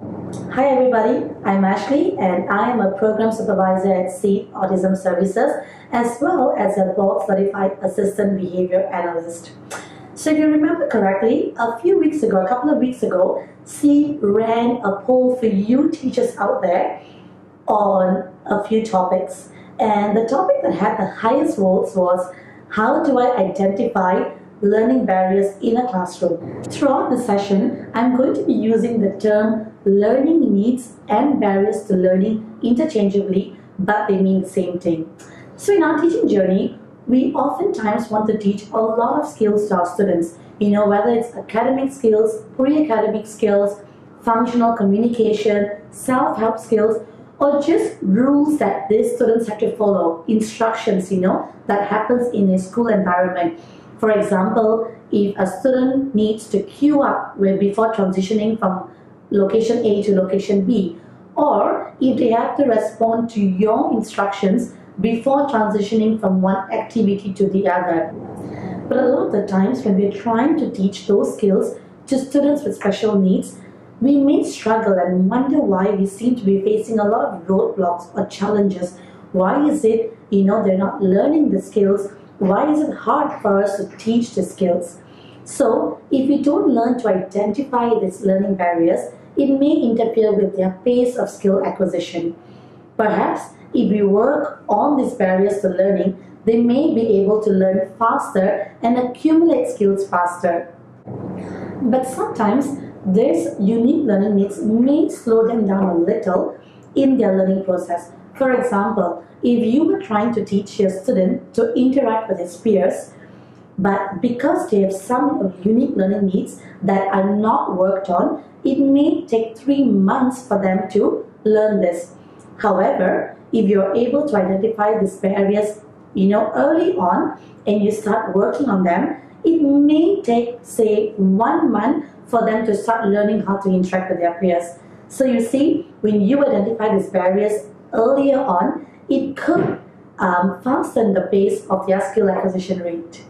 Hi everybody, I'm Ashley and I am a Program Supervisor at SEED Autism Services as well as a Board Certified Assistant Behavior Analyst. So if you remember correctly, a couple of weeks ago, SEED ran a poll for you teachers out there on a few topics. And the topic that had the highest votes was, how do I identify learning barriers in a classroom? Throughout the session, I'm going to be using the term learning needs and barriers to learning interchangeably, but they mean the same thing. So in our teaching journey, we oftentimes want to teach a lot of skills to our students, whether it's academic skills, pre-academic skills, functional communication, self-help skills, or just rules that these students have to follow, instructions, that happens in a school environment. For example, if a student needs to queue up before transitioning from location A to location B, or if they have to respond to your instructions before transitioning from one activity to the other. But a lot of the times when we're trying to teach those skills to students with special needs, we may struggle and wonder why we seem to be facing a lot of roadblocks or challenges. Why is it, they're not learning the skills? Why is it hard for us to teach the skills? So, if we don't learn to identify these learning barriers, it may interfere with their pace of skill acquisition. Perhaps, if we work on these barriers to learning, they may be able to learn faster and accumulate skills faster. But sometimes, these unique learning needs may slow them down a little in their learning process. For example, if you were trying to teach your student to interact with his peers, but because they have some unique learning needs that are not worked on, it may take 3 months for them to learn this. However, if you're able to identify these barriers, early on and you start working on them, it may take, say, 1 month for them to start learning how to interact with their peers. So you see, when you identify these barriers earlier on, it could fasten the pace of their skill acquisition rate.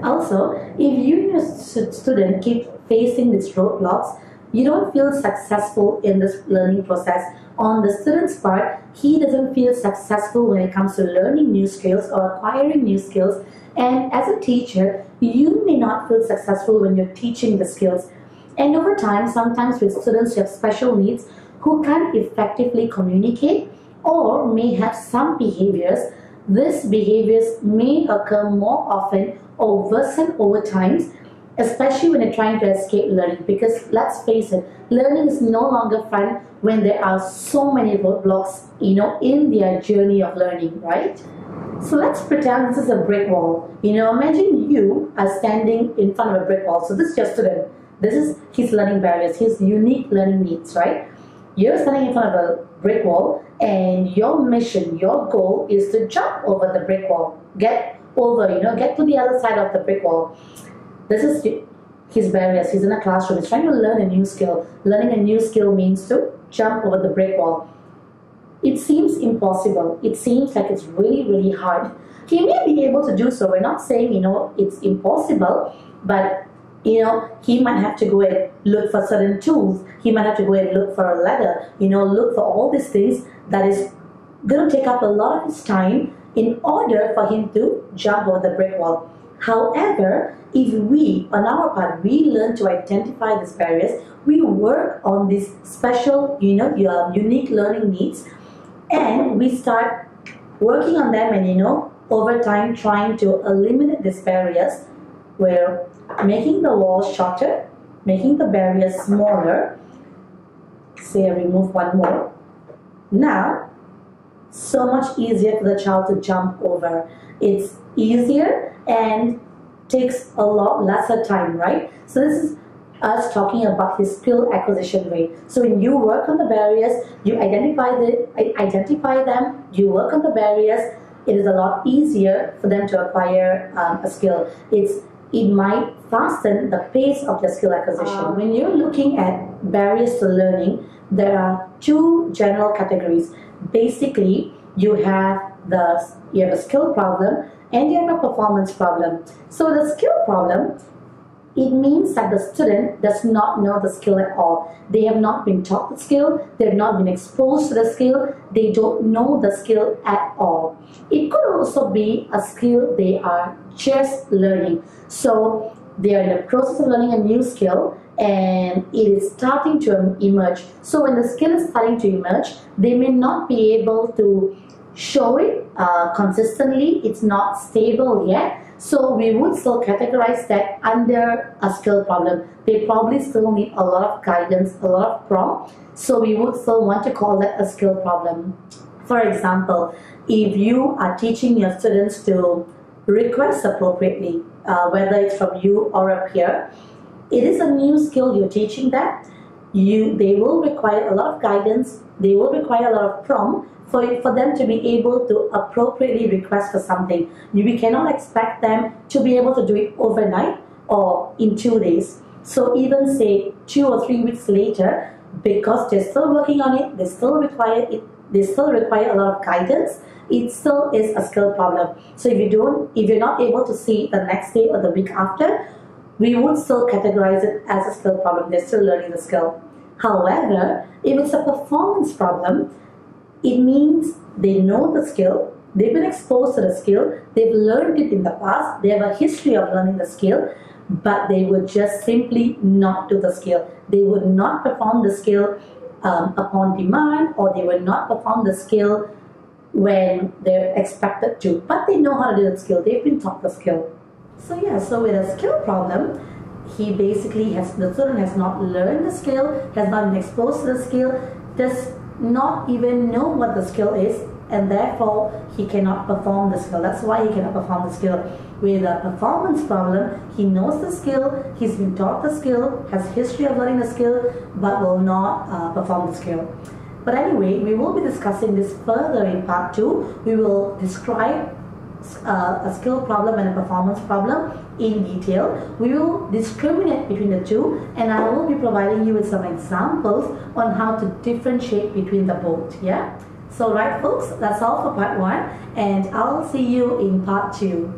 Also, if you and your student keep facing these roadblocks, you don't feel successful in this learning process. On the student's part, he doesn't feel successful when it comes to learning new skills or acquiring new skills. And as a teacher, you may not feel successful when you're teaching the skills. And over time, sometimes with students who have special needs who can't effectively communicate or may have some behaviors, these behaviors may occur more often or worsen over time, especially when they're trying to escape learning. Because let's face it, learning is no longer fun when there are so many roadblocks, in their journey of learning, right? So let's pretend this is a brick wall. Imagine you are standing in front of a brick wall. So this is your student. This is his learning barriers, his unique learning needs, right? You're standing in front of a brick wall and your mission, your goal is to jump over the brick wall. Get over, get to the other side of the brick wall. This is his barriers. He's in a classroom. He's trying to learn a new skill. Learning a new skill means to jump over the brick wall. It seems impossible. It seems like it's really, really hard. He may be able to do so. We're not saying, it's impossible, but he might have to go and look for certain tools. He might have to go and look for a ladder, look for all these things that is going to take up a lot of his time in order for him to jump over the brick wall. However, if we, on our part, we learn to identify these barriers, we work on these special, your unique learning needs, and we start working on them and, over time trying to eliminate these barriers, where making the walls shorter, making the barriers smaller. Say I remove one more. Now, so much easier for the child to jump over. It's easier and takes a lot lesser time, right? So this is us talking about his skill acquisition rate. So when you work on the barriers, you identify them, you work on the barriers, it is a lot easier for them to acquire a skill. It might fasten the pace of their skill acquisition. When you're looking at barriers to learning, there are 2 general categories. Basically, you have a skill problem and you have a performance problem. So the skill problem it means that the student does not know the skill at all. They have not been taught the skill, they have not been exposed to the skill, they don't know the skill at all. It could also be a skill they are just learning. So they are in the process of learning a new skill and it is starting to emerge. So when the skill is starting to emerge, they may not be able to show it consistently. It's not stable yet. So we would still categorize that under a skill problem. They probably still need a lot of guidance, a lot of prompt. So we would still want to call that a skill problem. For example, if you are teaching your students to request appropriately, whether it's from you or a peer, it is a new skill you're teaching them. They will require a lot of guidance, they will require a lot of prompt for them to be able to appropriately request for something. We cannot expect them to be able to do it overnight or in 2 days. So even say 2 or 3 weeks later, because they're still working on it, they still require a lot of guidance, it still is a skill problem. So if you're not able to see it the next day or the week after, we would still categorize it as a skill problem. They're still learning the skill. However, if it's a performance problem, it means they know the skill, they've been exposed to the skill, they've learned it in the past, they have a history of learning the skill, but they would just simply not do the skill. They would not perform the skill upon demand, or they would not perform the skill when they're expected to. But they know how to do the skill, they've been taught the skill. So yeah, so with a skill problem, the student has not learned the skill, has not been exposed to the skill, does not even know what the skill is, and therefore he cannot perform the skill. That's why he cannot perform the skill. With a performance problem, he knows the skill, he's been taught the skill, has history of learning the skill, but will not perform the skill. But anyway, we will be discussing this further in part 2. We will describe a skill problem and a performance problem in detail. We will discriminate between the two, and I will be providing you with some examples on how to differentiate between the both. Yeah? So right folks, that's all for part 1, and I'll see you in part 2.